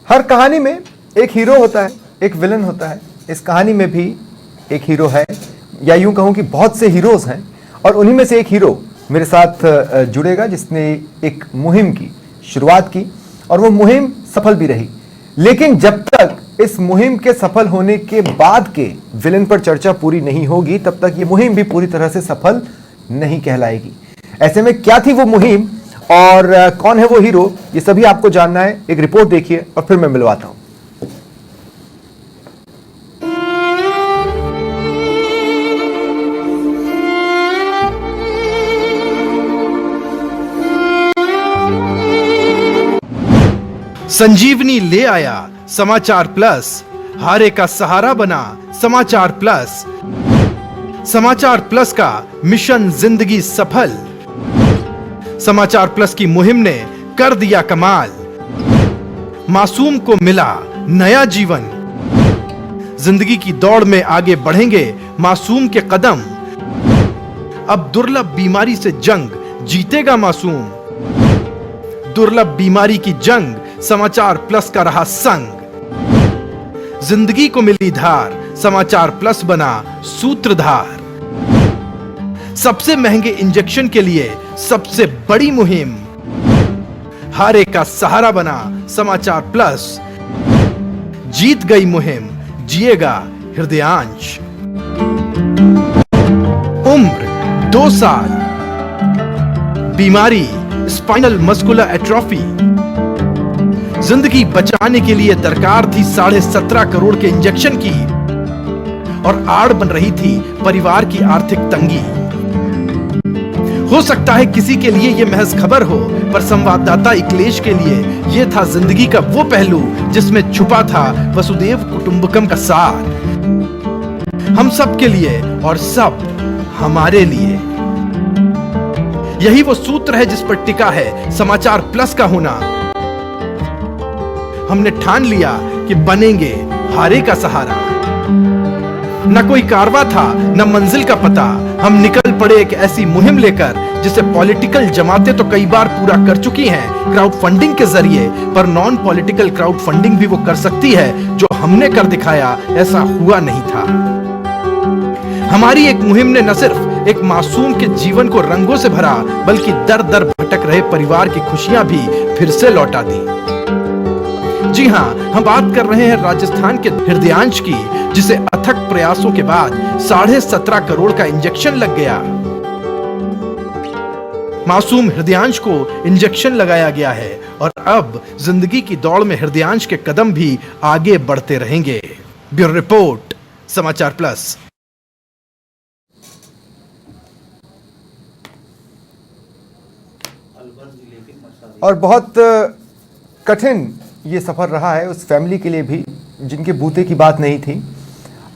हर कहानी में एक हीरो होता है, एक विलन होता है। इस कहानी में भी एक हीरो है, या यूं कहूं कि बहुत से हीरोज हैं, और उन्हीं में से एक हीरो मेरे साथ जुड़ेगा जिसने एक मुहिम की शुरुआत की और वो मुहिम सफल भी रही। लेकिन जब तक इस मुहिम के सफल होने के बाद के विलन पर चर्चा पूरी नहीं होगी, तब तक ये मुहिम भी पूरी तरह से सफल नहीं कहलाएगी। ऐसे में क्या थी वो मुहिम और कौन है वो हीरो, ये सभी आपको जानना है। एक रिपोर्ट देखिए और फिर मैं मिलवाता हूं। संजीवनी ले आया समाचार प्लस, हारे का सहारा बना समाचार प्लस। समाचार प्लस का मिशन जिंदगी सफल। समाचार प्लस की मुहिम ने कर दिया कमाल। मासूम को मिला नया जीवन। जिंदगी की दौड़ में आगे बढ़ेंगे मासूम के कदम। अब दुर्लभ बीमारी से जंग जीतेगा मासूम। दुर्लभ बीमारी की जंग समाचार प्लस का रहा संग। जिंदगी को मिली धार, समाचार प्लस बना सूत्रधार। सबसे महंगे इंजेक्शन के लिए सबसे बड़ी मुहिम। हारे का सहारा बना समाचार प्लस। जीत गई मुहिम, जिएगा हृदयांश। उम्र 2 साल। बीमारी स्पाइनल मस्कुलर एट्रोफी। जिंदगी बचाने के लिए दरकार थी 17.5 करोड़ के इंजेक्शन की, और आड़ बन रही थी परिवार की आर्थिक तंगी। हो सकता है किसी के लिए यह महज खबर हो, पर संवाददाता इक्लेश के लिए यह था जिंदगी का वो पहलू जिसमें छुपा था वसुदेव कुटुंबकम का सार। हम सब के लिए और सब हमारे लिए। यही वो सूत्र है जिस पर टिका है समाचार प्लस का होना। हमने ठान लिया कि बनेंगे हारे का सहारा। न कोई कारवा था, न मंजिल का पता। हम निकल पड़े एक ऐसी मुहिम लेकर जिसे पॉलिटिकल जमातें तो कई बार पूरा कर चुकी हैं क्राउड फंडिंग के जरिए, पर नॉन पॉलिटिकल क्राउड फंडिंग भी वो कर सकती है। जो हमने कर दिखाया ऐसा हुआ नहीं था। हमारी एक मुहिम ने न सिर्फ एक मासूम के जीवन को रंगों से भरा, बल्कि दर दर भटक रहे परिवार की खुशियां भी फिर से लौटा दी। जी हां, हम बात कर रहे हैं राजस्थान के हृदयांश की, जिसे अथक प्रयासों के बाद 17.5 करोड़ का इंजेक्शन लग गया। मासूम हृदयांश को इंजेक्शन लगाया गया है और अब जिंदगी की दौड़ में हृदयांश के कदम भी आगे बढ़ते रहेंगे। ब्यूरो रिपोर्ट, समाचार प्लस। और बहुत कठिन ये सफ़र रहा है उस फैमिली के लिए भी जिनके बूते की बात नहीं थी।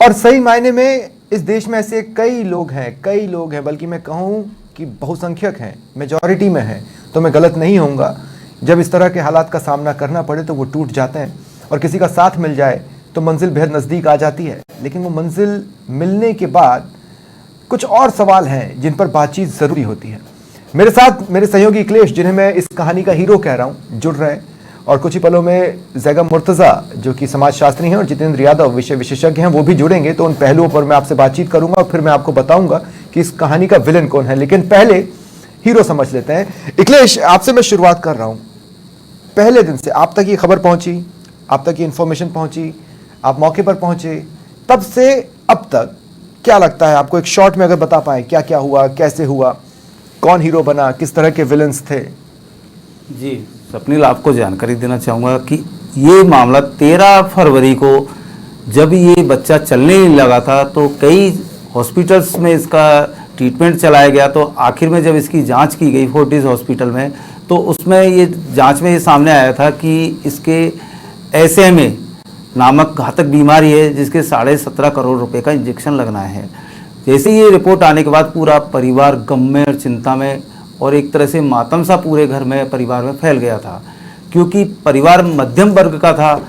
और सही मायने में इस देश में ऐसे कई लोग हैं, बल्कि मैं कहूँ कि बहुसंख्यक हैं, मेजॉरिटी में हैं, तो मैं गलत नहीं होऊंगा। जब इस तरह के हालात का सामना करना पड़े तो वो टूट जाते हैं, और किसी का साथ मिल जाए तो मंजिल बेहद नज़दीक आ जाती है। लेकिन वो मंजिल मिलने के बाद कुछ और सवाल हैं जिन पर बातचीत ज़रूरी होती है। मेरे साथ मेरे सहयोगी इक्लेश, जिन्हें मैं इस कहानी का हीरो कह रहा हूँ, जुड़ रहे हैं, और कुछ ही पलों में जैगम मुर्तज़ा जो कि समाजशास्त्री हैं और जितेंद्र यादव विषय विशेषज्ञ हैं, वो भी जुड़ेंगे। तो उन पहलुओं पर मैं आपसे बातचीत करूंगा और फिर मैं आपको बताऊंगा कि इस कहानी का विलन कौन है। लेकिन पहले हीरो समझ लेते हैं। इक्लेश, आपसे मैं शुरुआत कर रहा हूं। पहले दिन से आप तक ये खबर पहुंची, आप तक ये इंफॉर्मेशन पहुंची, आप मौके पर पहुंचे, तब से अब तक क्या लगता है आपको? एक शॉर्ट में अगर बता पाए क्या क्या हुआ, कैसे हुआ, कौन हीरो बना, किस तरह के विलन्स थे? जी स्वप्निल, आपको जानकारी देना चाहूँगा कि ये मामला 13 फरवरी को जब ये बच्चा चलने लगा था तो कई हॉस्पिटल्स में इसका ट्रीटमेंट चलाया गया। तो आखिर में जब इसकी जांच की गई फोर्टिस हॉस्पिटल में, तो उसमें ये जांच में ये सामने आया था कि इसके SMA नामक घातक बीमारी है जिसके 17.5 करोड़ रुपए का इंजेक्शन लगना है। जैसे ये रिपोर्ट आने के बाद पूरा परिवार गम में और चिंता में और एक तरह से मातम सा पूरे घर में परिवार में फैल गया था, क्योंकि परिवार मध्यम वर्ग का था।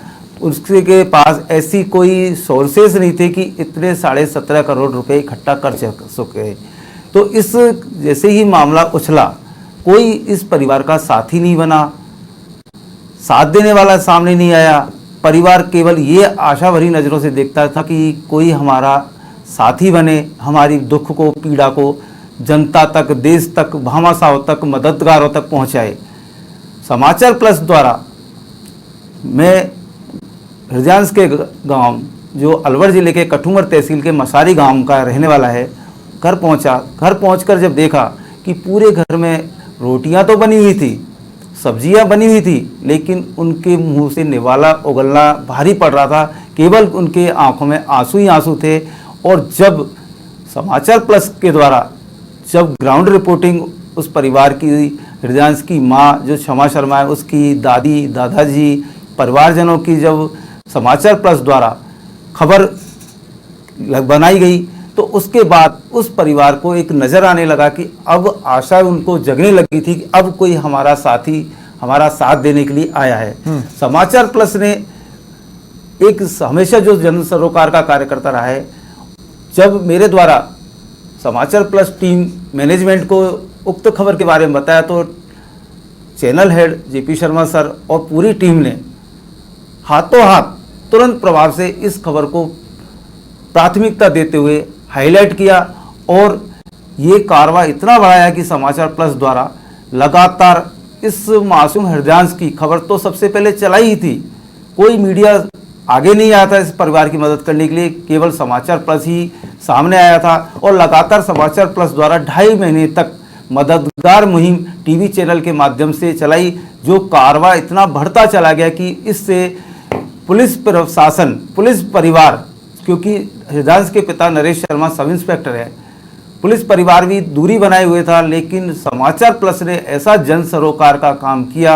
उसके पास ऐसी कोई सोर्सेज नहीं थे कि इतने 17.5 करोड़ रुपए इकट्ठा कर सके। तो इस जैसे ही मामला उछला, कोई इस परिवार का साथी नहीं बना, साथ देने वाला सामने नहीं आया। परिवार केवल ये आशा भरी नज़रों से देखता था कि कोई हमारा साथी बने, हमारी दुख को, पीड़ा को जनता तक, देश तक, भामाशाहों तक, मददगारों तक पहुंचाए। समाचार प्लस द्वारा मैं हृदयांश के गांव, जो अलवर ज़िले के कठुमर तहसील के मसारी गांव का रहने वाला है, घर पहुंचा। घर पहुंचकर जब देखा कि पूरे घर में रोटियां तो बनी हुई थी, सब्जियां बनी हुई थी, लेकिन उनके मुंह से निवाला उगलना भारी पड़ रहा था। केवल उनके आंखों में आंसू ही आंसू थे। और जब समाचार प्लस के द्वारा जब ग्राउंड रिपोर्टिंग उस परिवार की, हृदयांश की माँ जो क्षमा शर्मा है, उसकी दादी, दादाजी, परिवारजनों की जब समाचार प्लस द्वारा खबर बनाई गई, तो उसके बाद उस परिवार को एक नज़र आने लगा कि अब आशा उनको जगने लगी थी कि अब कोई हमारा साथी हमारा साथ देने के लिए आया है। समाचार प्लस ने एक हमेशा जो जन सरोकार का कार्य करता रहा है। जब मेरे द्वारा समाचार प्लस टीम मैनेजमेंट को उक्त खबर के बारे में बताया, तो channel head JP Sharma sir और पूरी टीम ने हाथों हाथ तुरंत प्रभाव से इस खबर को प्राथमिकता देते हुए हाईलाइट किया और ये कार्रवाई इतना बढ़ाया कि समाचार प्लस द्वारा लगातार इस मासूम हृदयांश की खबर तो सबसे पहले चलाई ही थी। कोई मीडिया आगे नहीं आया था इस परिवार की मदद करने के लिए, केवल समाचार प्लस ही सामने आया था। और लगातार समाचार प्लस द्वारा 2.5 महीने तक मददगार मुहिम टीवी चैनल के माध्यम से चलाई, जो कार्रवाई इतना बढ़ता चला गया कि इससे पुलिस प्रशासन, पुलिस परिवार, क्योंकि हृदयांश के पिता नरेश शर्मा सब इंस्पेक्टर है, पुलिस परिवार भी दूरी बनाए हुए था, लेकिन समाचार प्लस ने ऐसा जन सरोकार का काम किया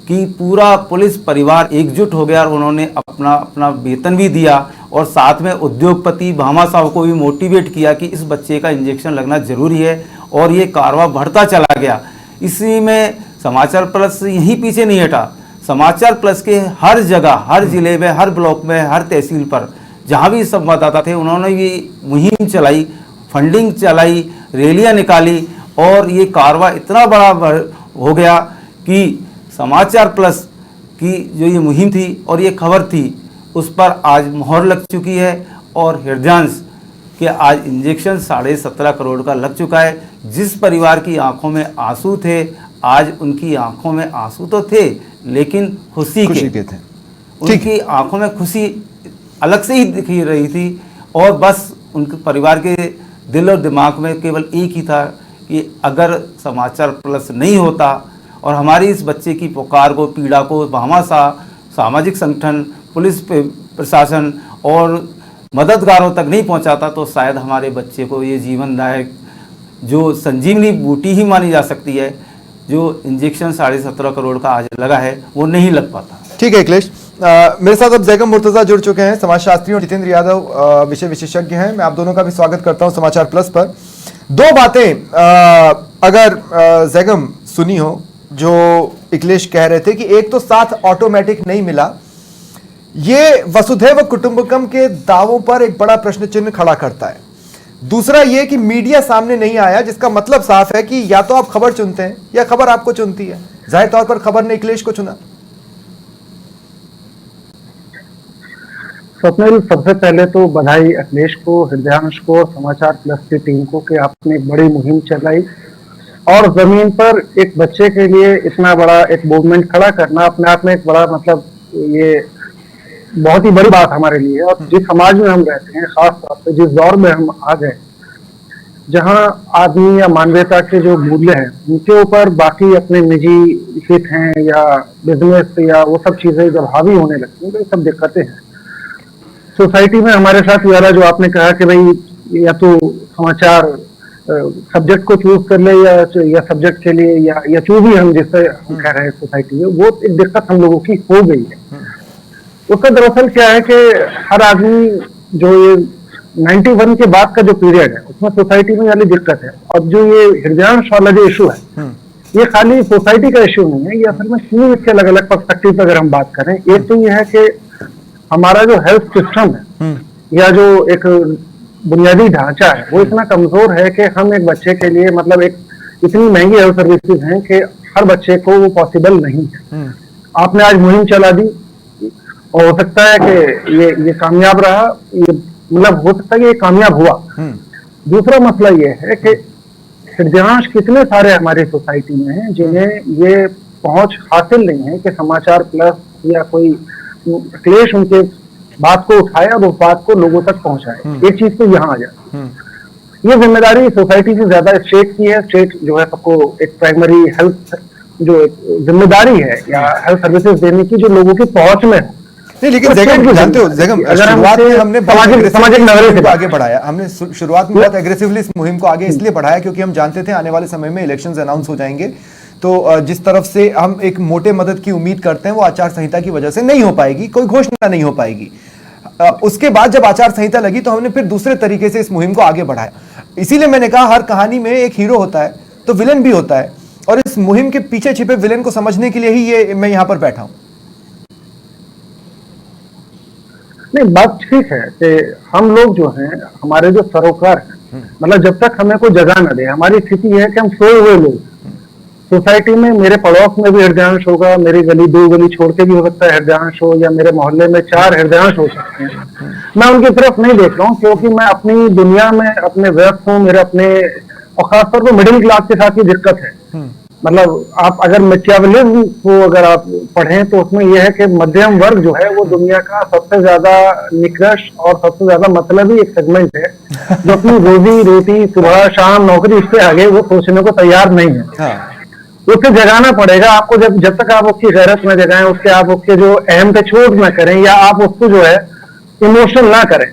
कि पूरा पुलिस परिवार एकजुट हो गया और उन्होंने अपना अपना वेतन भी दिया और साथ में उद्योगपति भामाशाह को भी मोटिवेट किया कि इस बच्चे का इंजेक्शन लगना जरूरी है। और ये कारवां बढ़ता चला गया। इसी में समाचार प्लस यहीं पीछे नहीं हटा। समाचार प्लस के हर जगह, हर जिले में, हर ब्लॉक में, हर तहसील पर जहाँ भी संवाददाता थे, उन्होंने ये मुहिम चलाई, फंडिंग चलाई, रैलियाँ निकाली और ये कारवां इतना बड़ा हो गया कि समाचार प्लस की जो ये मुहिम थी और ये खबर थी, उस पर आज मोहर लग चुकी है और हृदयांश के आज इंजेक्शन 17.5 करोड़ का लग चुका है। जिस परिवार की आंखों में आंसू थे, आज उनकी आंखों में आंसू तो थे, लेकिन खुशी के थे। उनकी आंखों में खुशी अलग से ही दिख रही थी और बस उनके परिवार के दिल और दिमाग में केवल एक ही था कि अगर समाचार प्लस नहीं होता और हमारी इस बच्चे की पुकार को, पीड़ा को भामाशाह, सामाजिक संगठन, पुलिस प्रशासन और मददगारों तक नहीं पहुंचाता, तो शायद हमारे बच्चे को ये जीवनदायक जो संजीवनी बूटी ही मानी जा सकती है, जो इंजेक्शन 17.5 करोड़ का आज लगा है, वो नहीं लग पाता। ठीक है अखिलेश, मेरे साथ अब जैगम मुर्तजा जुड़ चुके हैं, समाजशास्त्री और जितेंद्र यादव विषय विशेषज्ञ हैं। मैं आप दोनों का भी स्वागत करता हूं समाचार प्लस पर। दो बातें अगर जैगम सुनी हो जो अखिलेश कह रहे थे कि एक तो साथ ऑटोमेटिक नहीं मिला, ये वसुधैव कुटुंबकम के दावों पर एक बड़ा प्रश्न चिन्ह खड़ा करता है। दूसरा ये कि मीडिया सामने नहीं आया, जिसका मतलब साफ है कि या तो आप खबर चुनते हैं या खबर आपको चुनती है। जाहिर तौर पर खबर ने अखिलेश को चुना। स्वप्निल, सबसे पहले तो बधाई अखिलेश को, हृदयांश को और समाचार प्लस की टीम को कि आपने एक बड़ी मुहिम चलाई और जमीन पर एक बच्चे के लिए इतना बड़ा एक मूवमेंट खड़ा करना अपने आप में एक बड़ा, मतलब ये बहुत ही बड़ी बात हमारे लिए। और जिस समाज में हम रहते हैं, खास तौर पे जिस दौर में हम आ गए, जहां आदमी या मानवीयता के जो मूल्य हैं उनके ऊपर बाकी अपने निजी हित हैं या बिजनेस या वो सब चीजें जब हावी होने लगती हैं तो ये सब दिक्कतें हैं सोसाइटी में। हमारे साथ यारा जो आपने कहा कि भाई या तो समाचार सब्जेक्ट को चूज कर ले या सब्जेक्ट के लिए या जो भी हम जिससे हम कह रहे हैं सोसाइटी में, वो एक दिक्कत हम लोगों की हो गई है। उसका दरअसल क्या है कि हर आदमी जो ये 91 के बाद का जो पीरियड है उसमें सोसाइटी में वाली दिक्कत है। और जो ये हृदयांश वाला जो इशू है, ये खाली सोसाइटी का इशू नहीं है, ये असल में तीन इसके अलग अलग पर्सपेक्टिव अगर हम बात करें। एक तो ये है कि हमारा जो हेल्थ सिस्टम है या जो एक बुनियादी ढांचा है वो इतना कमजोर है कि हम एक बच्चे के लिए, मतलब एक इतनी महंगी हेल्थ सर्विसेज हैं कि हर बच्चे को वो पॉसिबल नहीं है। आपने आज मुहिम चला दी और हो सकता है कि ये कामयाब रहा, ये मतलब हो सकता है कि ये कामयाब हुआ। दूसरा मसला ये है कि हृदयांश कितने सारे हमारी सोसाइटी में हैं जिन्हें ये पहुंच हासिल नहीं है कि समाचार प्लस या कोई क्लेश उनके बात को उठाए और उस बात को लोगों तक पहुंचाए। एक चीज तो यहाँ आ जाए, ये जिम्मेदारी सोसाइटी से ज्यादा स्टेट की है। स्टेट जो है सबको एक प्राइमरी हेल्थ जो जिम्मेदारी है या हेल्थ सर्विसेज देने की जो लोगों की पहुंच में है। नहीं, लेकिन जैगम जानते हो जैगम, शुरुआत में हमने सामाजिक नजरिए से आगे बढ़ाया, हमने शुरुआत में बहुत एग्रेसिवली इस मुहिम को आगे इसलिए बढ़ाया क्योंकि हम जानते थे आने वाले समय में इलेक्शंस अनाउंस हो जाएंगे, तो जिस तरफ से हम एक मोटे मदद की उम्मीद करते हैं वो आचार संहिता की वजह से नहीं हो पाएगी, कोई घोषणा नहीं हो पाएगी। उसके बाद जब आचार संहिता लगी तो हमने फिर दूसरे तरीके से इस मुहिम को आगे बढ़ाया। इसीलिए मैंने कहा हर कहानी में एक हीरो होता है तो विलन भी होता है, और इस मुहिम के पीछे छिपे विलन को समझने के लिए ही ये मैं यहां पर बैठा हूं। नहीं, बात ठीक है कि हम लोग जो हैं, हमारे जो सरोकार हैं, मतलब जब तक हमें कोई जगह न दे, हमारी स्थिति है कि हम सोए हुए लोग सोसाइटी में, मेरे पड़ोस में भी हृदयांश होगा, मेरी गली 2 गली छोड़ के भी हो सकता है हृदयांश हो, या मेरे मोहल्ले में 4 हृदयांश हो सकते हैं। मैं उनकी तरफ नहीं देख रहा हूँ क्योंकि मैं अपनी दुनिया में अपने व्यस्त हूँ, मेरे अपने, और खासतौर पर मिडिल क्लास के साथ ही दिक्कत है। मतलब आप अगर मैकियावेलिज्म को अगर आप पढ़ें तो उसमें यह है कि मध्यम वर्ग जो है वो दुनिया का सबसे ज्यादा निकृष्ट और सबसे ज्यादा मतलबी एक सेगमेंट है जो अपनी रोजी रोटी सुबह शाम नौकरी इससे आगे वो सोचने को तैयार नहीं है। उसे जगाना पड़ेगा आपको, जब तक आप उसकी गैरत न जगाएं, उसके आप उसके जो अहम पे चोट न करें, या आप उसको जो है इमोशनल ना करें,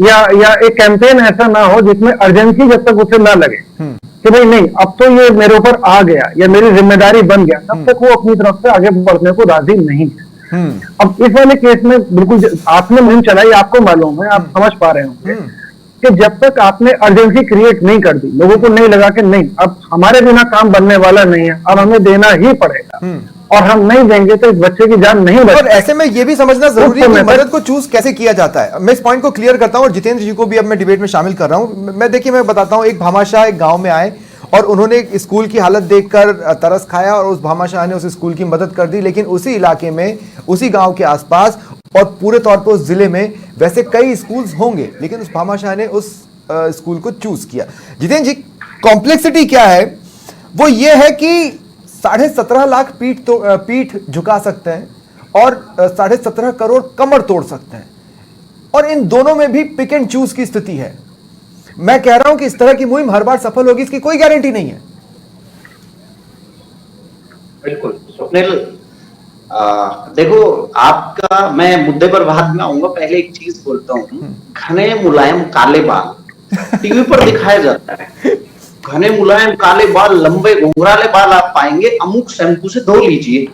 या एक कैंपेन ऐसा ना हो जिसमें अर्जेंसी जब तक उसे ना लगे कि भाई नहीं अब तो ये मेरे ऊपर आ गया या मेरी जिम्मेदारी बन गया, तब तक वो अपनी तरफ से आगे बढ़ने को राजी नहीं है। अब इस वाले केस में बिल्कुल आपने मुहिम चलाई, आपको मालूम है, आप समझ पा रहे होंगे कि जब तक आपने अर्जेंसी क्रिएट नहीं कर दी, लोगों को नहीं लगा कि नहीं अब हमारे बिना काम बनने वाला नहीं है, अब हमें देना ही पड़ेगा, और हम नहीं देंगे तो इस बच्चे की जान नहीं बचेगी। और ऐसे में ये भी समझना जरूरी है कि मदद को चूज कैसे किया जाता है। मैं इस पॉइंट को क्लियर करता हूं और जितेंद्र जी को भी अब मैं डिबेट में शामिल कर रहा हूं। मैं देखिए मैं बताता हूं, एक भामाशाह एक गांव में आए और उन्होंने एक स्कूल की हालत देखकर तरस खाया और उस भामाशाह ने उस स्कूल की मदद कर दी, लेकिन उसी इलाके में, उसी गांव के आसपास और पूरे तौर पर उस जिले में वैसे कई स्कूल्स होंगे, लेकिन उस भामाशाह ने उस स्कूल को चूज किया। जितेंद्र जी, कॉम्प्लेक्सिटी क्या है? वो ये है कि 17.5 लाख पीठ झुका सकते हैं और 17.5 करोड़ कमर तोड़ सकते हैं, और इन दोनों में भी पिक एंड चूज की स्थिति है। मैं कह रहा हूं कि इस तरह की मुहिम हर बार सफल होगी, इसकी कोई गारंटी नहीं है। बिल्कुल स्वप्निल, देखो आपका, मैं मुद्दे पर बाद में आऊंगा, पहले एक चीज बोलता हूं। घने मुलायम काले बाल टीवी पर दिखाया जाता है, घने मुलायम काले बाल, लंबे घुंघराले बाल आप पाएंगे, अमुक शैम्पू से धो लीजिए,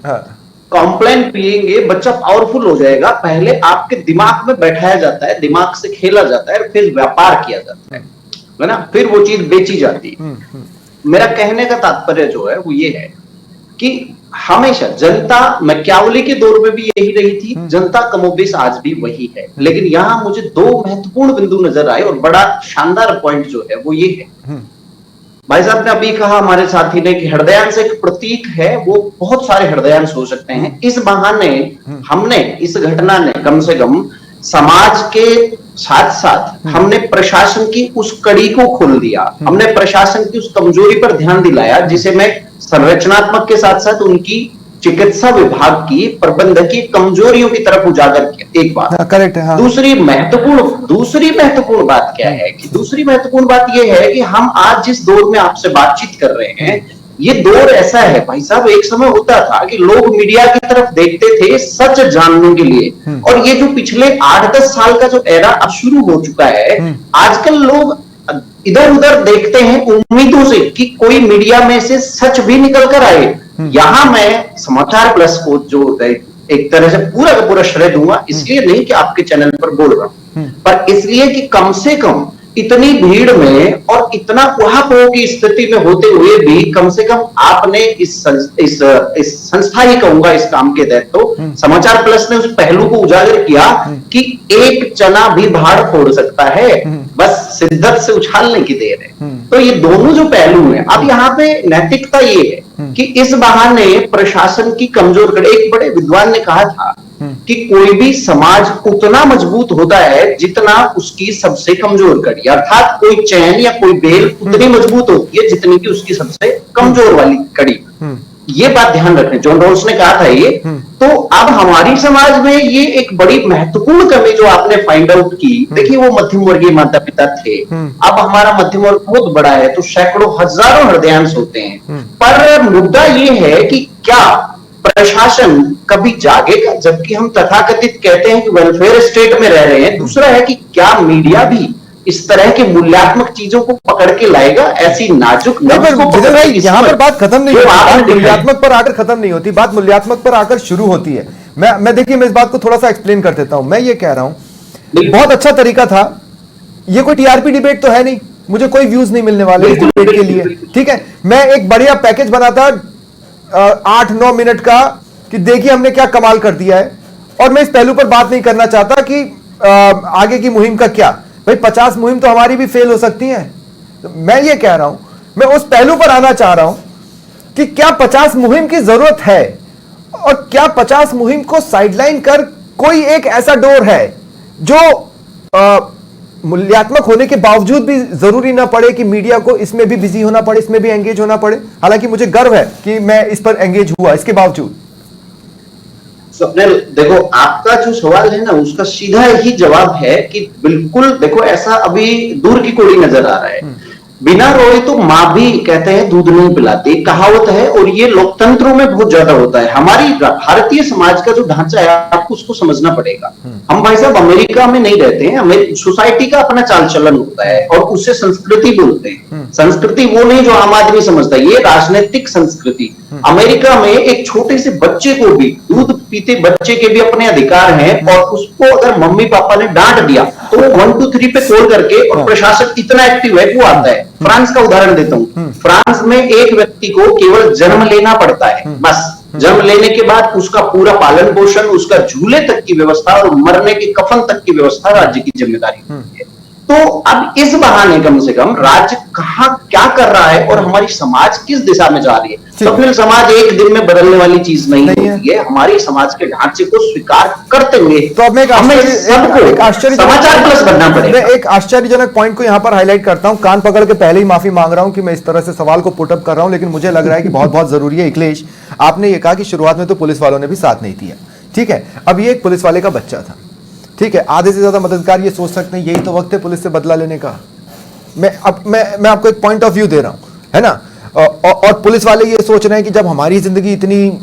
कॉम्प्लेन पिएंगे, बच्चा पावरफुल हो जाएगा। पहले आपके दिमाग में बैठाया जाता है, दिमाग से खेला जाता है, फिर व्यापार किया जाता है ना, फिर वो चीज बेची जाती है। मेरा कहने का तात्पर्य जो है वो ये है कि हमेशा जनता, मैकियावेली के दौर में भी यही रही थी, जनता कमोबेश आज भी वही है, लेकिन यहां मुझे 2 महत्वपूर्ण बिंदु नजर आए और बड़ा शानदार पॉइंट जो है वो ये है। भाई साहब ने अभी कहा हमारे साथी ने कि हृदयांश एक प्रतीक है, वो बहुत सारे हृदयांश हो सकते हैं। इस बहाने हमने, इस घटना ने कम से कम समाज के साथ साथ हमने प्रशासन की उस कड़ी को खोल दिया, हमने प्रशासन की उस कमजोरी पर ध्यान दिलाया जिसे मैं संरचनात्मक के साथ साथ उनकी चिकित्सा विभाग की प्रबंधकीय कमजोरियों की तरफ उजागर किया। एक बात करेक्ट है। दूसरी महत्वपूर्ण बात क्या है कि दूसरी महत्वपूर्ण बात यह है कि हम आज जिस दौर में आपसे बातचीत कर रहे हैं, ये दौर ऐसा है भाई साहब, एक समय होता था कि लोग मीडिया की तरफ देखते थे सच जानने के लिए, और ये जो पिछले 8-10 साल का जो एरा अब शुरू हो चुका है, आजकल लोग इधर उधर देखते हैं उम्मीदों से कि कोई मीडिया में से सच भी निकल कर आए। यहां मैं समाचार प्लस को जो एक तरह से पूरा का पूरा श्रेय दूंगा, इसलिए नहीं कि आपके चैनल पर बोल रहा हूं, पर इसलिए कि कम से कम इतनी भीड़ में और इतना उहापोह की स्थिति में होते हुए भी कम से कम आपने इस संस्था ही कहूंगा इस काम के तहत तो समाचार प्लस ने उस पहलू को उजागर किया कि एक चना भी भाड़ फोड़ सकता है, बस शिद्दत से उछालने की देर है। तो ये दोनों जो पहलू हैं, अब यहाँ पे नैतिकता ये है कि इस बहाने प्रशासन की कमजोर कड़ी, एक बड़े विद्वान ने कहा था कि कोई भी समाज उतना मजबूत होता है जितना उसकी सबसे कमजोर कड़ी, अर्थात कोई चैन या कोई बेल उतनी मजबूत होती है जितनी की उसकी सबसे कमजोर वाली कड़ी। ये बात ध्यान रखें, जॉन रॉल्स ने कहा था ये। तो अब हमारी समाज में ये एक बड़ी महत्वपूर्ण कमी जो आपने फाइंड आउट की, देखिए वो मध्यम वर्गीय माता पिता थे, अब हमारा मध्यम वर्ग बहुत बड़ा है तो सैकड़ों हजारों हृदयांश होते हैं, पर मुद्दा ये है कि क्या प्रशासन कभी जागेगा, जबकि हम तथाकथित कहते हैं कि वेलफेयर स्टेट में रह रहे हैं। दूसरा है कि क्या मीडिया भी इस तरह के मूल्यात्मक चीजों को पकड़ के लाएगा, ऐसी नाजुक जिधर भाई यहाँ पर बात खत्म नहीं होती, बात मूल्यात्मक पर आकर खत्म नहीं होती, बात मूल्यात्मक पर आकर शुरू होती है। मैं देखिए, मैं इस बात को थोड़ा सा एक्सप्लेन कर देता हूं। मैं ये कह रहा हूं बहुत अच्छा तरीका था, ये कोई टीआरपी डिबेट तो है नहीं, मुझे कोई व्यूज नहीं मिलने वाले इस डिबेट के लिए, ठीक है। मैं एक बढ़िया पैकेज बनाता 8-9 मिनट का कि देखिए हमने क्या कमाल कर दिया है, और मैं इस पहलू पर बात नहीं करना चाहता कि आगे की मुहिम का क्या, भाई 50 मुहिम तो हमारी भी फेल हो सकती है। तो मैं ये कह रहा हूं, मैं उस पहलू पर आना चाह रहा हूं कि क्या 50 मुहिम की जरूरत है, और क्या 50 मुहिम को साइडलाइन कर कोई एक ऐसा डोर है जो मूल्यात्मक होने के बावजूद भी जरूरी ना पड़े कि मीडिया को इसमें भी बिजी होना पड़े, इसमें भी एंगेज होना पड़े। हालांकि मुझे गर्व है कि मैं इस पर एंगेज हुआ इसके बावजूद। स्वप्निल, देखो आपका जो सवाल है ना उसका सीधा ही जवाब है कि बिल्कुल, देखो ऐसा अभी दूर की कोड़ी नजर आ रहा है, बिना रोए तो मां भी कहते हैं दूध नहीं पिलाती, कहावत है, और ये लोकतंत्रों में बहुत ज्यादा होता है। हमारी भारतीय समाज का जो ढांचा है आपको उसको समझना पड़ेगा। हम भाई साहब अमेरिका में नहीं रहते हैं, सोसाइटी का अपना चाल चलन होता है और उसे संस्कृति बोलते हैं। संस्कृति वो नहीं जो आम आदमी समझता है, ये राजनीतिक संस्कृति। अमेरिका में एक छोटे से बच्चे को भी, दूध पीते बच्चे के भी अपने अधिकार हैं, और उसको अगर मम्मी पापा ने डांट दिया तो वो 1 2 3 पे कॉल करके, और प्रशासन इतना एक्टिव है वो आता है। फ्रांस का उदाहरण देता हूं, फ्रांस में एक व्यक्ति को केवल जन्म लेना पड़ता है, बस जन्म लेने के बाद उसका पूरा पालन पोषण, उसका झूले तक की व्यवस्था और मरने के कफन तक की व्यवस्था राज्य की जिम्मेदारी होती है। तो अब इस बहाने कम से कम राज्य कहां क्या कर रहा है और हमारी समाज किस दिशा में जा रही है। तो फिर समाज एक दिन में बदलने वाली चीज नहीं होती है, हमारी समाज के ढांचे को स्वीकार करते हुए तो अब मैं एक समाचार प्लस बनना पड़ेगा। मैं एक आश्चर्यजनक पॉइंट को यहां पर हाईलाइट करता हूं, कान पकड़ के पहले ही माफी मांग रहा हूं कि मैं इस तरह से सवाल को पुटअप कर रहा हूं, लेकिन मुझे लग रहा है कि बहुत बहुत जरूरी है। अखिलेश, आपने ये कहा कि शुरुआत में तो पुलिस वालों ने भी साथ नहीं दिया, ठीक है। अब ये एक पुलिस वाले का बच्चा था, ठीक है, आधे से ज्यादा मददगार ये सोच सकते हैं यही तो वक्त है पुलिस से बदला लेने का। मैं आपको एक पॉइंट ऑफ व्यू दे रहा हूं, है ना। और पुलिस वाले ये सोच रहे हैं कि जब हमारी जिंदगी इतनी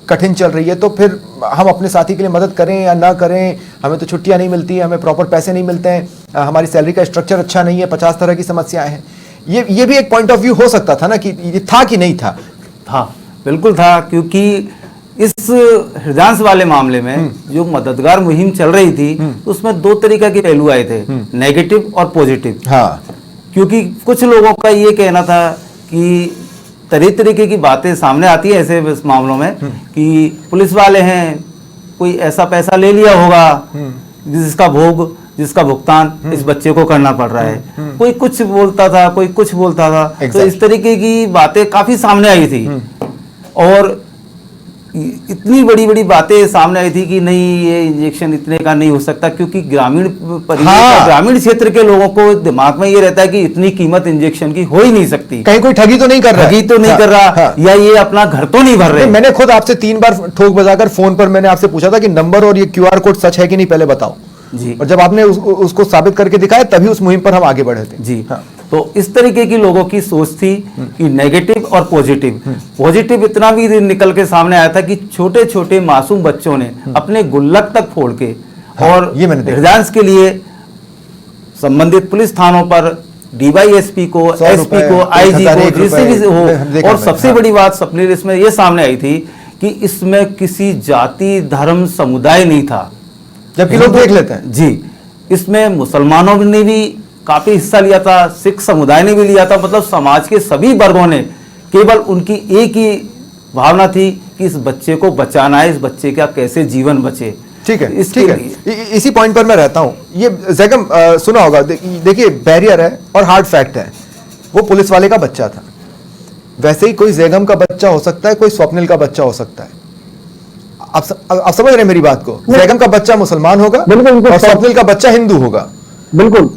कठिन चल रही है तो फिर हम अपने साथी के लिए मदद करें या ना करें, हमें तो छुट्टियां नहीं मिलती है, हमें प्रॉपर पैसे नहीं मिलते हैं, हमारी सैलरी का स्ट्रक्चर अच्छा नहीं है, 50 तरह की समस्याएं हैं। ये भी एक पॉइंट ऑफ व्यू हो सकता था ना, कि ये था कि नहीं था? बिल्कुल था, क्योंकि इस हृदयांश वाले मामले में जो मददगार मुहिम चल रही थी तो उसमें 2 तरीके के पहलू आए थे, नेगेटिव और पॉजिटिव। हाँ, क्योंकि कुछ लोगों का ये कहना था कि तरह तरीके की बातें सामने आती है ऐसे मामलों में कि पुलिस वाले हैं, कोई ऐसा पैसा ले लिया होगा जिसका भुगतान इस बच्चे को करना पड़ रहा है। कोई कुछ बोलता था, कोई कुछ बोलता था। तो इस तरीके की बातें काफी सामने आई थी, और इतनी बड़ी बड़ी बातें सामने आई थी कि नहीं, ये इंजेक्शन इतने का नहीं हो सकता, क्योंकि ग्रामीण ग्रामीण क्षेत्र के लोगों को दिमाग में ये रहता है कि इतनी कीमत इंजेक्शन की हो ही नहीं सकती, कहीं कोई ठगी तो नहीं कर रहा, या ये अपना घर तो नहीं भर रहे। मैंने खुद आपसे 3 बार ठोक बजाकर फोन पर मैंने आपसे पूछा था कि नंबर और ये QR कोड सच है कि नहीं, पहले बताओ जी। और जब आपने उसको साबित करके दिखाया तभी उस मुहिम पर हम आगे बढ़े थे जी। तो इस तरीके की लोगों की सोच थी कि नेगेटिव और पॉजिटिव। पॉजिटिव इतना भी निकल के सामने आया था कि छोटे छोटे मासूम बच्चों ने अपने गुल्लक तक फोड़ के और हृदयांश के लिए संबंधित पुलिस थानों पर DYSP को, SP को, IG को, जिससे भी हो। और सबसे बड़ी बात स्वप्निल इसमें यह सामने आई थी कि इसमें किसी जाति धर्म समुदाय नहीं था, जबकि लोग देख लेते हैं जी। इसमें मुसलमानों ने भी काफी हिस्सा लिया था, सिख समुदाय ने भी लिया था, मतलब समाज के सभी वर्गों ने, केवल उनकी एक ही भावना थी कि इस बच्चे को बचाना है, इस बच्चे का कैसे जीवन बचे। ठीक है, ठीक है, इसी पॉइंट पर मैं रहता हूं। ये जैगम सुना होगा, देखिए बैरियर है और हार्ड फैक्ट है वो पुलिस वाले का बच्चा था। वैसे ही कोई जैगम का बच्चा हो सकता है, कोई स्वप्निल का बच्चा हो सकता है। आप समझ रहे हैं मेरी बात को? जैगम का बच्चा मुसलमान होगा और स्वप्निल का बच्चा हिंदू होगा। बिल्कुल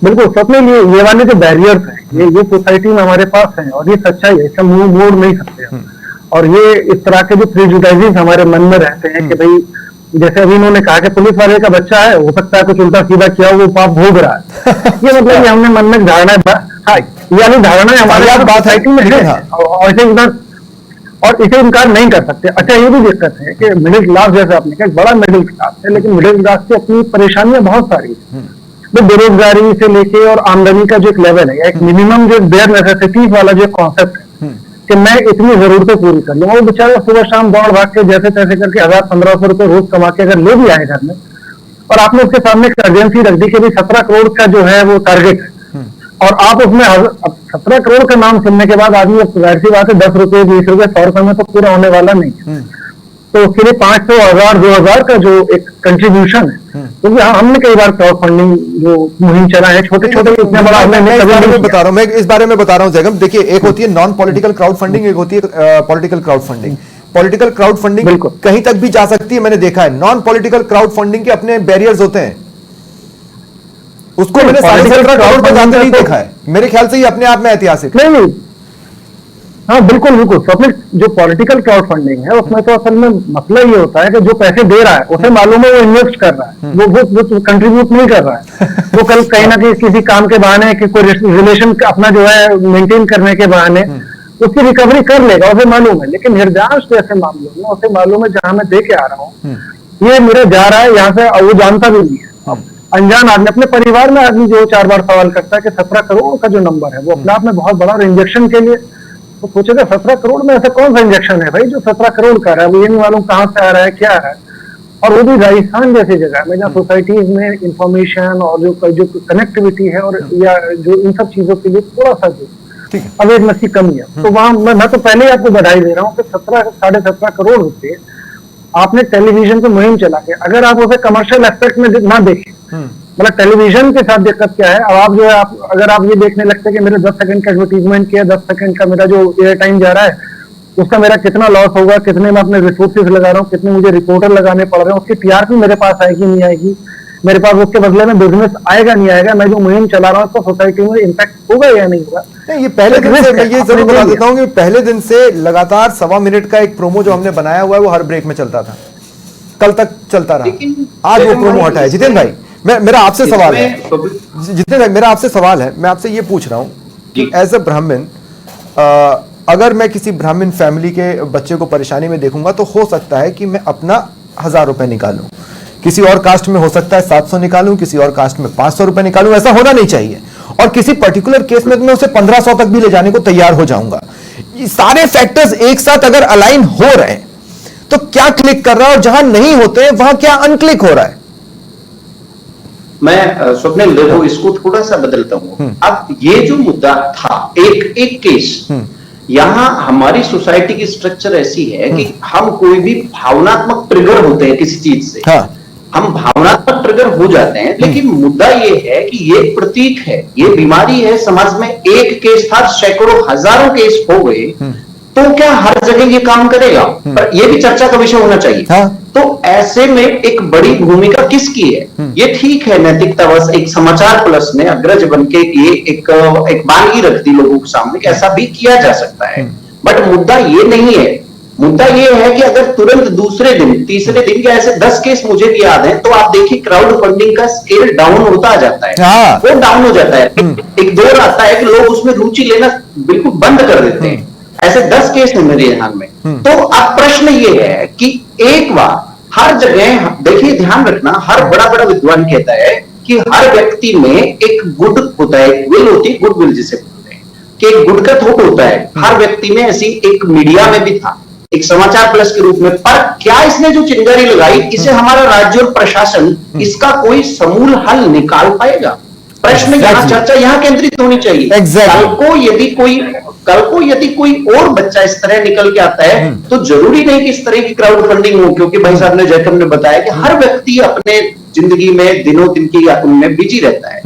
बिल्कुल। स्वप्निल, ये वाले जो बैरियर्स हैं ये सोसाइटी में हमारे पास हैं और ये सच्चाई है, इसका मुंह मोड़ नहीं सकते हम। और ये इस तरह के जो प्रेजुडाइजेस हमारे मन में रहते हैं कि भाई, जैसे अभी उन्होंने कहा कि पुलिस वाले का बच्चा है, हो सकता है कुछ उल्टा सीधा किया वो पाप भोग रहा है। ये मतलब ये हमने मन में धारणा यानी धारणा हमारे सोसाइटी में है और इसे इनकार नहीं कर सकते। अच्छा, ये भी दिक्कत है कि मिडिल क्लास, जैसे आपने कहा, बड़ा मिडिल क्लास है, लेकिन मिडिल क्लास की अपनी परेशानियां बहुत सारी है। तो बेरोजगारी से लेके और आमदनी का जो एक लेवल है, एक मिनिमम जो बेयर नेसेसिटीज वाला जो कॉन्सेप्ट है कि मैं इतनी जरूरतें पूरी कर लूंगा, वो बेचारा सुबह शाम दौड़ भाग के जैसे तैसे करके 1000-1500 रुपए रोज कमा के अगर ले भी आए घर में, और आपने उसके सामने एक अर्जेंसी रख दी कि भाई 17 करोड़ का जो है वो टारगेट है, और आप उसमें 17 करोड़ का नाम सुनने के बाद आदमी, जाहिर सी बात है, 10 रुपए 20 रुपए 100 रुपए में तो पूरा होने वाला नहीं है। तो उसके लिए 500, 1000, 2000 का जो एक कंट्रीब्यूशन है, क्योंकि हमने कई बार क्राउड फंडिंग जो मुहिम चला है, छोटे छोटे, इतना बड़ा मैं इस बारे में बता रहा हूँ जैगम। देखिए, एक होती है नॉन पॉलिटिकल क्राउड फंडिंग, एक होती है political crowd funding. Political crowd funding कहीं तक भी जा सकती है, मैंने देखा है। नॉन पॉलिटिकल क्राउड फंडिंग के अपने बैरियर्स होते हैं, उसको मैंने 17.5 करोड़ तक जाते नहीं देखा है। मेरे ख्याल से ये अपने आप में ऐतिहासिक नहीं। हाँ, बिल्कुल बिल्कुल। स्वप्निल, जो पॉलिटिकल क्राउड फंडिंग है उसमें तो असल में मसला ये होता है कि जो पैसे दे रहा है उसे मालूम है वो इन्वेस्ट कर रहा है, वो कंट्रीब्यूट नहीं कर रहा है। वो कल कहीं ना कहीं किसी काम के बहाने, कि कोई रिलेशन अपना जो है मेंटेन करने के बहाने उसकी रिकवरी कर लेगा, उसे मालूम है। लेकिन हृदयांश जैसे मामलों में उसे मालूम है, जहां मैं दे के आ रहा हूँ ये मेरा जा रहा है यहाँ से, वो जानता भी नहीं है। अनजान आदमी, अपने परिवार में आदमी जो 4 बार सवाल करता है कि 17 करोड़ का जो नंबर है वो अपने आप में बहुत बड़ा, और इंजेक्शन के लिए तो सोचेगा 17 करोड़ में ऐसा कौन सा इंजेक्शन है भाई जो 17 करोड़ का रहा है, वो ये नहीं मालूम कहाँ से आ रहा है, क्या है। और वो भी राजस्थान जैसी जगह में जहाँ सोसाइटीज में इंफॉर्मेशन और जो कनेक्टिविटी है और या जो इन सब चीजों के लिए थोड़ा सा जो अवेयरनेस की कमी है, तो वहां मैं तो पहले ही आपको बधाई दे रहा हूँ कि 17-17.5 करोड़ रुपए आपने टेलीविजन पे मुहिम चला के, अगर आप उसे कमर्शियल एस्पेक्ट में ना देखें, मतलब टेलीविजन के साथ दिक्कत क्या है, अब आप जो है अगर आप ये देखने लगते हैं कि मेरे 10 सेकंड का एडवर्टीजमेंट किया, 10 सेकंड का मेरा जो एयर टाइम जा रहा है उसका मेरा कितना लॉस होगा, कितने मैं अपने रिसोर्सेज लगा रहा हूँ, कितने मुझे रिपोर्टर लगाने पड़ रहे हैं, उसकी टीआरपी मेरे पास आएगी नहीं आएगी, मेरे पास उसके बदले में बिजनेस आएगा नहीं आएगा, मैं जो मुहिम चला रहा हूँ उसका सोसाइटी में इम्पैक्ट होगा या नहीं होगा। नहीं, ये पहले दिन से, मैं ये जरूर बता देता हूँ कि पहले दिन से लगातार 1.25 मिनट का एक प्रोमो जो हमने बनाया हुआ है वो हर ब्रेक में चलता था, कल तक चलता रहा। आज वो प्रोमो हटा है। जितेंद्र भाई, मेरा आपसे सवाल है, जितेंद्र भाई मेरा आपसे सवाल है, मैं आपसे ये पूछ रहा हूँ कि एज अ ब्राह्मण, अगर मैं किसी ब्राह्मण फैमिली के बच्चे को परेशानी में देखूंगा तो हो सकता है कि मैं अपना 1000 रुपए निकालूं, किसी और कास्ट में हो सकता है 700 निकालूं, किसी और कास्ट में 500 रुपए निकालूं, ऐसा होना नहीं चाहिए। और किसी पर्टिकुलर केस में मैं उसे 1500 तक भी ले जाने को तैयार हो जाऊंगा। ये सारे फैक्टर्स एक साथ अगर अलाइन हो रहे हैं तो क्या क्लिक कर रहा है, और जहां नहीं होते हैं वहां क्या अनक्लिक हो रहा है? मैं स्वप्निल, देखो इसको थोड़ा सा बदलता हूं। अब ये जो मुद्दा था, एक केस, यहाँ हमारी सोसाइटी की स्ट्रक्चर ऐसी है कि हम कोई भी भावनात्मक ट्रिगर होते हैं किसी चीज से, हाँ। हम भावनात्मक ट्रिगर हो जाते हैं, लेकिन मुद्दा ये है कि ये प्रतीक है, ये बीमारी है समाज में। एक केस था, सैकड़ों हजारों केस हो गए, तो क्या हर जगह ये काम करेगा? पर ये भी चर्चा का विषय होना चाहिए। हाँ। तो ऐसे में एक बड़ी भूमिका किसकी है? ये ठीक है, नैतिकता बस एक समाचार प्लस ने अग्रज बन के ये एक बानगी रख दी लोगों के सामने कि ऐसा भी किया जा सकता है। बट मुद्दा ये नहीं है। मुद्दा ये है कि अगर तुरंत दूसरे दिन, तीसरे दिन के ऐसे 10 केस मुझे भी याद है, तो आप देखिए क्राउड फंडिंग का स्केल डाउन होता जाता है। वो डाउन हो जाता है। एक दौर आता है कि लोग उसमें रुचि लेना बिल्कुल बंद कर देते हैं। ऐसे 10 केस है मेरे ध्यान में। तो अब प्रश्न ये है कि एक बार हर जगह देखिए, ध्यान रखना, हर बड़ा बड़ा विद्वान कहता है कि हर व्यक्ति में एक गुड होता है, विल होती है, गुड विल जिसे बोलते हैं, कि एक गुड का थॉट होता है हर व्यक्ति में। ऐसी एक मीडिया में भी था, एक समाचार प्लस के रूप में। पर क्या इसने जो चिंगारी लगाई, इसे हमारा राज्य और प्रशासन इसका कोई समूल हल निकाल पाएगा? प्रश्न यहाँ, चर्चा यहाँ केंद्रित होनी चाहिए। कल को यदि कोई और बच्चा इस तरह निकल के आता है तो जरूरी नहीं कि इस तरह की क्राउड फंडिंग हो, क्योंकि भाई साहब ने, जैकब ने बताया कि हर व्यक्ति अपने जिंदगी में दिनों दिन की उनमें बिजी रहता है।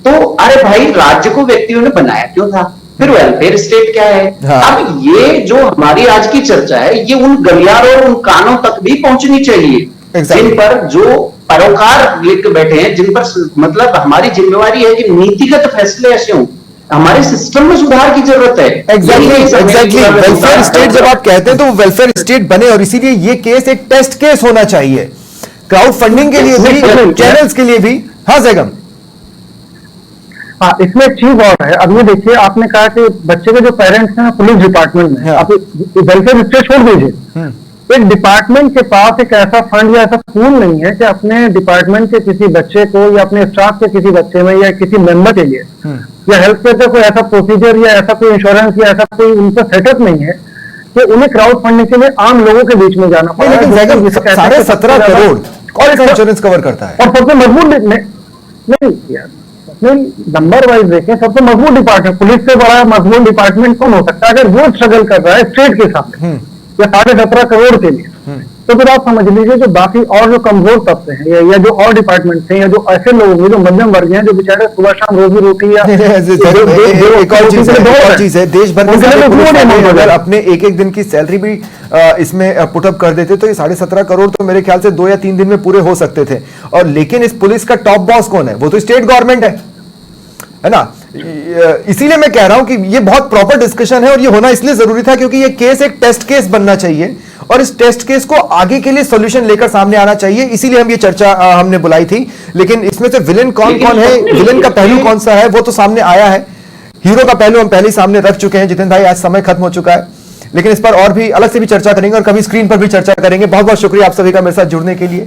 तो अरे भाई, राज्य को व्यक्तियों ने बनाया क्यों था? फिर वेलफेयर स्टेट क्या है? हाँ। अब ये जो हमारी आज की चर्चा है, ये उन गलियारों और उन कानों तक भी पहुंचनी चाहिए Exactly. जिन पर जो परोकार लिख के बैठे हैं, जिन पर मतलब हमारी जिम्मेवारी है कि नीतिगत फैसले ऐसे हों। हमारे सिस्टम में सुधार की जरूरत है। एग्जैक्टली वेलफेयर स्टेट जब आप कहते हैं तो वो वेलफेयर स्टेट बने, और इसीलिए ये केस एक टेस्ट केस होना चाहिए क्राउड फंडिंग के लिए भी, चैनल्स के लिए भी। हाँ जैगम। हाँ, इसमें एक चीज और है। अब ये देखिए, आपने कहा कि बच्चे के जो पेरेंट्स हैं पुलिस डिपार्टमेंट में, हाँ। आप वेलफेयर स्टेट छोड़ दीजिए, एक डिपार्टमेंट के पास एक ऐसा फंड या ऐसा पूल नहीं है कि अपने डिपार्टमेंट के किसी बच्चे को या अपने स्टाफ के किसी बच्चे में या किसी मेंबर के लिए या हेल्थ केयर का कोई ऐसा प्रोसीजर या ऐसा कोई इंश्योरेंस या ऐसा कोई उनका सेटअप नहीं है कि उन्हें क्राउड फंडिंग के लिए आम लोगों के बीच में जाना पड़े। लेकिन जैगम 17.5 करोड़ कौन सा इंश्योरेंस कवर करता है? और सबसे मजबूत नहीं यार, नंबर वाइज देखें, सबसे मजबूत डिपार्टमेंट, पुलिस से बड़ा मजबूत डिपार्टमेंट कौन हो सकता है अगर वो स्ट्रगल कर रहा है स्टेट के सामने या 17.5 करोड़ के लिए? तो फिर आप समझ लीजिए जो बाकी और जो कमजोर तबके हैं या जो और डिपार्टमेंट हैं या जो ऐसे लोग हैं जो मध्यम वर्ग हैं, जो बेचारे सुबह शाम रोजी रोटी या एक और चीज है, देश भर के अगर अपने एक दिन की सैलरी भी इसमें पुटअप कर देते तो ये 17.5 करोड़ तो मेरे ख्याल से 2 या 3 दिन में पूरे हो सकते थे। और लेकिन इस पुलिस का टॉप बॉस कौन है? वो तो स्टेट गवर्नमेंट है ना। इसीलिए मैं कह रहा हूं कि ये बहुत प्रॉपर डिस्कशन है, और ये होना इसलिए जरूरी था क्योंकि ये केस एक टेस्ट केस बनना चाहिए और इस टेस्ट केस को आगे के लिए सॉल्यूशन लेकर सामने आना चाहिए। इसीलिए हम ये चर्चा हमने बुलाई थी। लेकिन इसमें से विलेन कौन है, विलेन का पहलू कौन सा है, वो तो सामने आया है। हीरो का पहलू हम पहले ही सामने रख चुके हैं। जितेंद्र भाई, आज समय खत्म हो चुका है, लेकिन इस पर और भी अलग से भी चर्चा करेंगे और कभी स्क्रीन पर भी चर्चा करेंगे। बहुत बहुत शुक्रिया आप सभी का मेरे साथ जुड़ने के लिए।